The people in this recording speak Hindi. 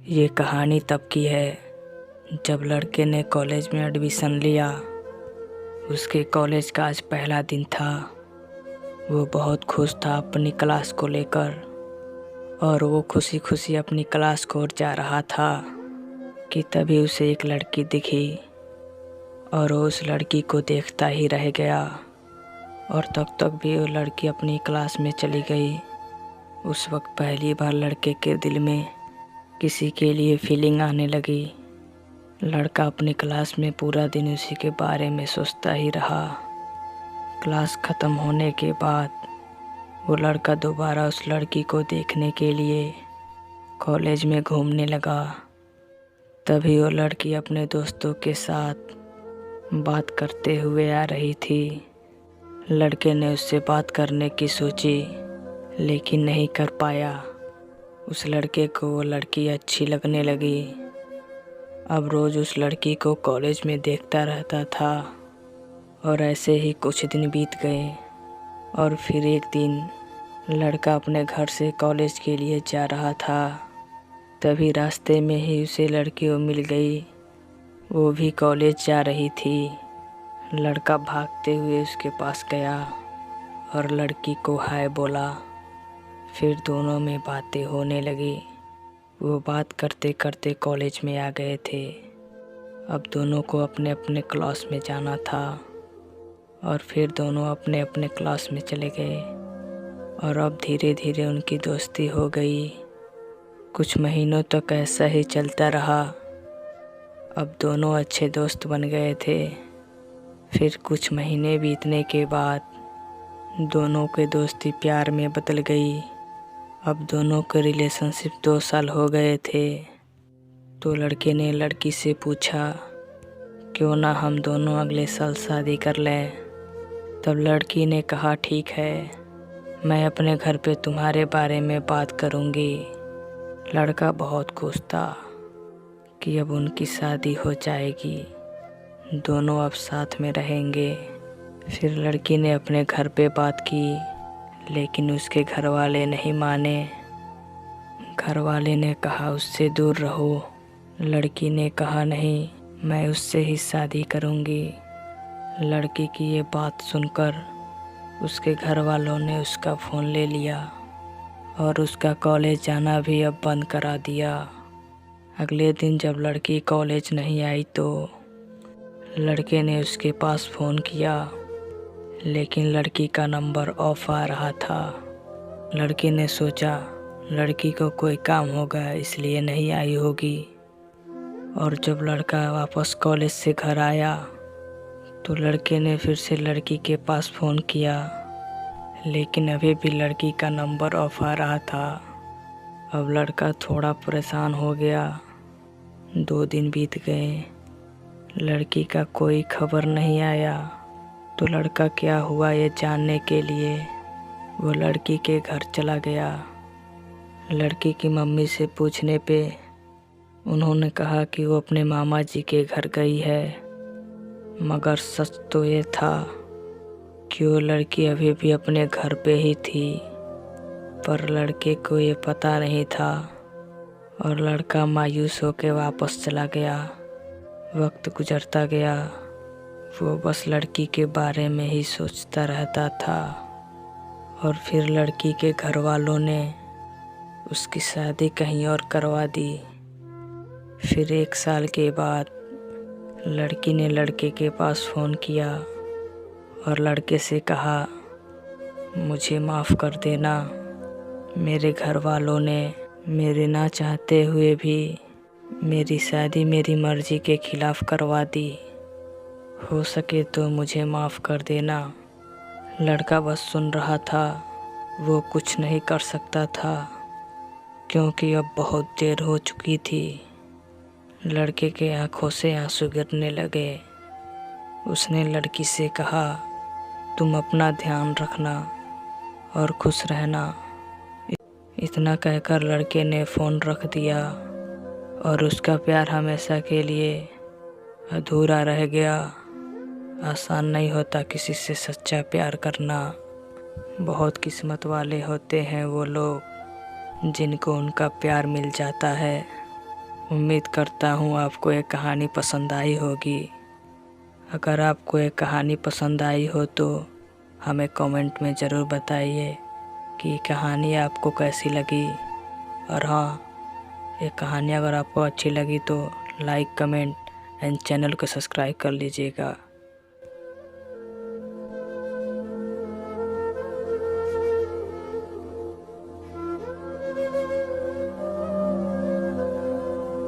ये कहानी तब की है जब लड़के ने कॉलेज में एडमिशन लिया। उसके कॉलेज का आज पहला दिन था। वो बहुत खुश था अपनी क्लास को लेकर और वो खुशी खुशी अपनी क्लास को ओर जा रहा था कि तभी उसे एक लड़की दिखी और वो उस लड़की को देखता ही रह गया। और तब तक भी वो लड़की अपनी क्लास में चली गई। उस वक्त पहली बार लड़के के दिल में किसी के लिए फीलिंग आने लगी। लड़का अपनी क्लास में पूरा दिन उसी के बारे में सोचता ही रहा। क्लास ख़त्म होने के बाद वो लड़का दोबारा उस लड़की को देखने के लिए कॉलेज में घूमने लगा। तभी वो लड़की अपने दोस्तों के साथ बात करते हुए आ रही थी। लड़के ने उससे बात करने की सोची लेकिन नहीं कर पाया। उस लड़के को वो लड़की अच्छी लगने लगी। अब रोज़ उस लड़की को कॉलेज में देखता रहता था और ऐसे ही कुछ दिन बीत गए। और फिर एक दिन लड़का अपने घर से कॉलेज के लिए जा रहा था। तभी रास्ते में ही उसे लड़की मिल गई। वो भी कॉलेज जा रही थी। लड़का भागते हुए उसके पास गया और लड़की को हाय बोला। फिर दोनों में बातें होने लगी। वो बात करते करते कॉलेज में आ गए थे। अब दोनों को अपने अपने क्लास में जाना था और फिर दोनों अपने अपने क्लास में चले गए। और अब धीरे धीरे उनकी दोस्ती हो गई। कुछ महीनों तक ऐसा ही चलता रहा। अब दोनों अच्छे दोस्त बन गए थे। फिर कुछ महीने बीतने के बाद दोनों की दोस्ती प्यार में बदल गई। अब दोनों के रिलेशनशिप 2 साल हो गए थे। तो लड़के ने लड़की से पूछा क्यों ना हम दोनों अगले साल शादी कर लें। तब लड़की ने कहा ठीक है, मैं अपने घर पे तुम्हारे बारे में बात करूँगी। लड़का बहुत खुश था कि अब उनकी शादी हो जाएगी, दोनों अब साथ में रहेंगे। फिर लड़की ने अपने घर पे बात की लेकिन उसके घर वाले नहीं माने। घर वाले ने कहा उससे दूर रहो। लड़की ने कहा नहीं, मैं उससे ही शादी करूँगी। लड़की की ये बात सुनकर उसके घर वालों ने उसका फ़ोन ले लिया और उसका कॉलेज जाना भी अब बंद करा दिया। अगले दिन जब लड़की कॉलेज नहीं आई तो लड़के ने उसके पास फ़ोन किया लेकिन लड़की का नंबर ऑफ आ रहा था। लड़के ने सोचा लड़की को कोई काम होगा इसलिए नहीं आई होगी। और जब लड़का वापस कॉलेज से घर आया तो लड़के ने फिर से लड़की के पास फ़ोन किया लेकिन अभी भी लड़की का नंबर ऑफ आ रहा था। अब लड़का थोड़ा परेशान हो गया। 2 दिन बीत गए, लड़की का कोई खबर नहीं आया। तो लड़का क्या हुआ ये जानने के लिए वो लड़की के घर चला गया। लड़की की मम्मी से पूछने पे उन्होंने कहा कि वो अपने मामा जी के घर गई है। मगर सच तो ये था कि वो लड़की अभी भी अपने घर पे ही थी, पर लड़के को ये पता नहीं था। और लड़का मायूस होकर वापस चला गया। वक्त गुजरता गया, वो बस लड़की के बारे में ही सोचता रहता था। और फिर लड़की के घर वालों ने उसकी शादी कहीं और करवा दी। फिर 1 साल के बाद लड़की ने लड़के के पास फ़ोन किया और लड़के से कहा मुझे माफ़ कर देना, मेरे घर वालों ने मेरे ना चाहते हुए भी मेरी शादी मेरी मर्ज़ी के ख़िलाफ़ करवा दी। हो सके तो मुझे माफ़ कर देना। लड़का बस सुन रहा था, वो कुछ नहीं कर सकता था क्योंकि अब बहुत देर हो चुकी थी। लड़के के आँखों से आंसू गिरने लगे। उसने लड़की से कहा तुम अपना ध्यान रखना और खुश रहना। इतना कहकर लड़के ने फ़ोन रख दिया और उसका प्यार हमेशा के लिए अधूरा रह गया। आसान नहीं होता किसी से सच्चा प्यार करना। बहुत किस्मत वाले होते हैं वो लोग जिनको उनका प्यार मिल जाता है। उम्मीद करता हूँ आपको ये कहानी पसंद आई होगी। अगर आपको ये कहानी पसंद आई हो तो हमें कमेंट में ज़रूर बताइए कि कहानी आपको कैसी लगी। और हाँ, ये कहानी अगर आपको अच्छी लगी तो लाइक, कमेंट एंड चैनल को सब्सक्राइब कर लीजिएगा।